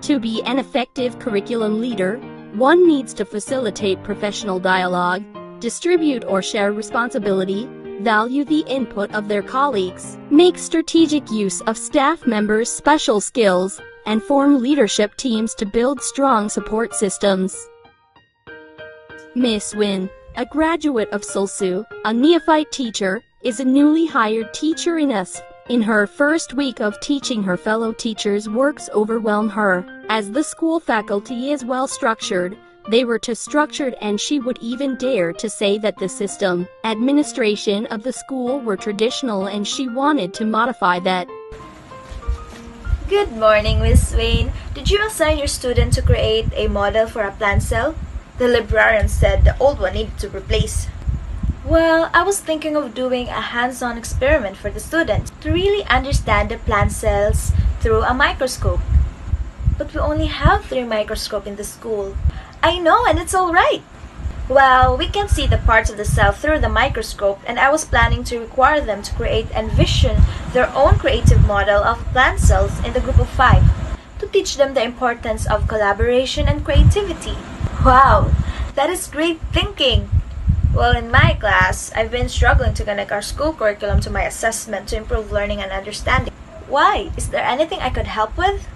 To be an effective curriculum leader, one needs to facilitate professional dialogue, distribute or share responsibility, value the input of their colleagues, make strategic use of staff members' special skills, and form leadership teams to build strong support systems. Miss Win, a graduate of SULSU, a neophyte teacher, is a newly hired teacher in us. In her first week of teaching, her fellow teachers' works overwhelm her. As the school faculty is well structured, they were too structured, and she would even dare to say that the system, administration of the school were traditional, and she wanted to modify that. Good morning, Miss Wayne. Did you assign your student to create a model for a plant cell? The librarian said the old one needed to replace. Well, I was thinking of doing a hands-on experiment for the students to really understand the plant cells through a microscope. But we only have 3 microscopes in the school. I know, and it's all right. Well, we can see the parts of the cell through the microscope, and I was planning to require them to create and envision their own creative model of plant cells in the group of 5 to teach them the importance of collaboration and creativity. Wow, that is great thinking! Well, in my class, I've been struggling to connect our school curriculum to my assessment to improve learning and understanding. Why? Is there anything I could help with?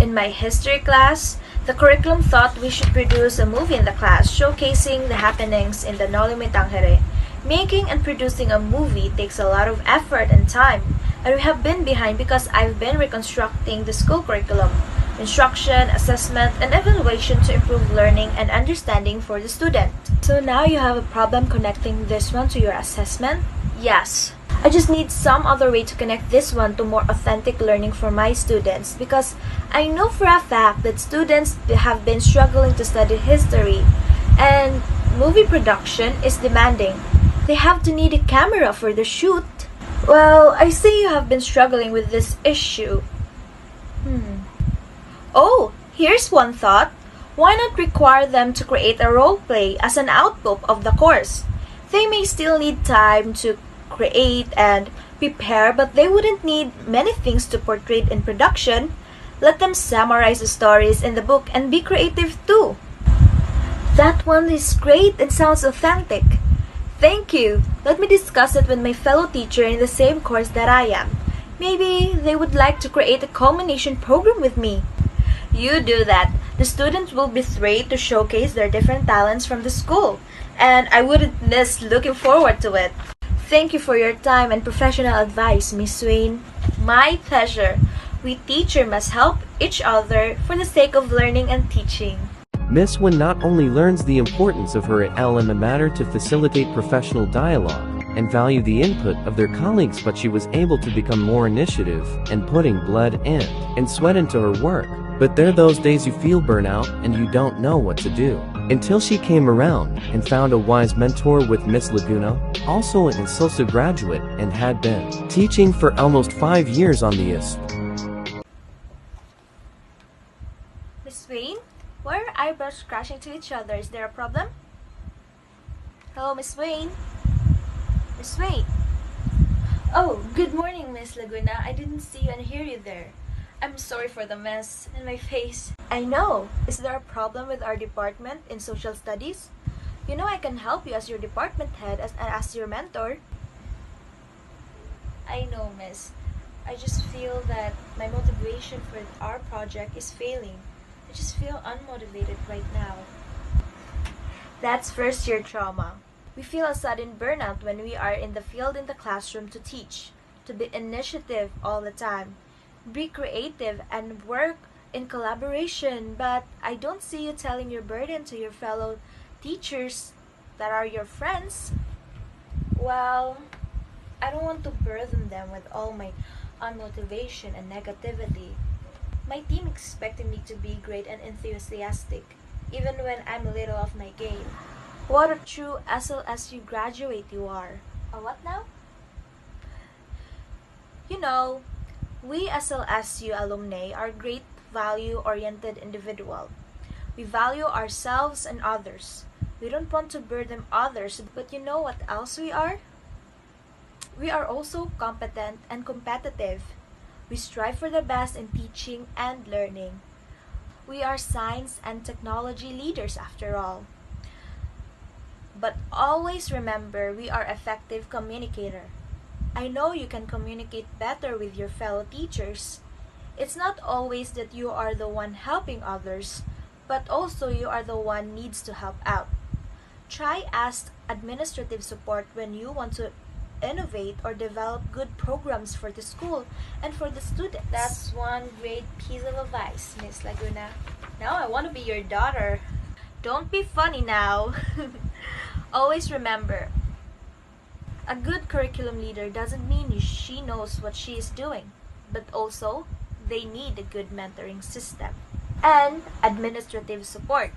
In my history class, the curriculum thought we should produce a movie in the class showcasing the happenings in the Nolimi Tangere. Making and producing a movie takes a lot of effort and time, and we have been behind because I've been reconstructing the school curriculum, instruction, assessment, and evaluation to improve learning and understanding for the student. So now you have a problem connecting this one to your assessment? Yes. I just need some other way to connect this one to more authentic learning for my students, because I know for a fact that students have been struggling to study history, and movie production is demanding. They have to need a camera for the shoot. Well, I see you have been struggling with this issue. Oh, here's one thought. Why not require them to create a role play as an output of the course? They may still need time to create and prepare, but they wouldn't need many things to portray in production. Let them summarize the stories in the book and be creative too. That one is great and sounds authentic. Thank you. Let me discuss it with my fellow teacher in the same course that I am. Maybe they would like to create a culmination program with me. You do that. The students will be thrilled to showcase their different talents from the school, and I wouldn't miss looking forward to it. Thank you for your time and professional advice, Miss Swain. My pleasure. We teachers must help each other for the sake of learning and teaching. Miss Win not only learns the importance of her alma mater to facilitate professional dialogue and value the input of their colleagues, but she was able to become more initiative and putting blood and sweat into her work. But there are those days you feel burnout and you don't know what to do. Until she came around and found a wise mentor with Miss Laguna, also an SULSU graduate and had been teaching for almost 5 years on the ISP. Miss Wayne, why are eyebrows crashing to each other? Is there a problem? Hello, Miss Wayne? Miss Wayne? Oh, good morning, Miss Laguna. I didn't see you and hear you there. I'm sorry for the mess in my face. I know. Is there a problem with our department in social studies? You know I can help you as your department head and as your mentor. I know, miss. I just feel that my motivation for our project is failing. I just feel unmotivated right now. That's first year trauma. We feel a sudden burnout when we are in the field in the classroom to teach, to be initiative all the time, be creative and work in collaboration, but I don't see you telling your burden to your fellow teachers that are your friends. Well, I don't want to burden them with all my unmotivation and negativity. My team expected me to be great and enthusiastic, even when I'm a little off my game. What a true SLSU graduate you are. A what now? You know, we SLSU alumni are great value-oriented individuals. We value ourselves and others. We don't want to burden others, but you know what else we are? We are also competent and competitive. We strive for the best in teaching and learning. We are science and technology leaders after all. But always remember, we are effective communicator. I know you can communicate better with your fellow teachers. It's not always that you are the one helping others, but also you are the one needs to help out. Try ask administrative support when you want to innovate or develop good programs for the school and for the students. That's one great piece of advice, Miss Laguna. Now I want to be your daughter. Don't be funny now. Always remember, a good curriculum leader doesn't mean she knows what she is doing, but also they need a good mentoring system and administrative support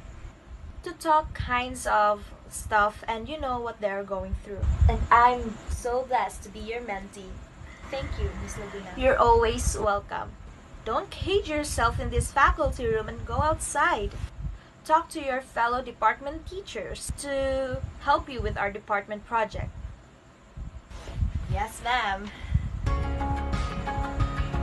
to talk kinds of stuff and you know what they're going through. And I'm so blessed to be your mentee. Thank you, Miss Laguna. You're always welcome. Don't cage yourself in this faculty room and go outside. Talk to your fellow department teachers to help you with our department project. Yes, ma'am.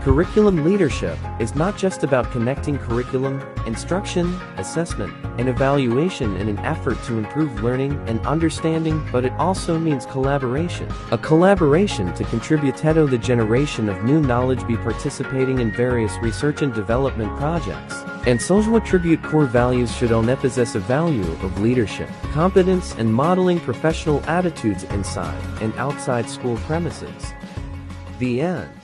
Curriculum leadership is not just about connecting curriculum, instruction, assessment, and evaluation in an effort to improve learning and understanding, but it also means collaboration. A collaboration to contribute to the generation of new knowledge, be participating in various research and development projects. And social attribute core values should only possess a value of leadership, competence, and modeling professional attitudes inside and outside school premises. The end.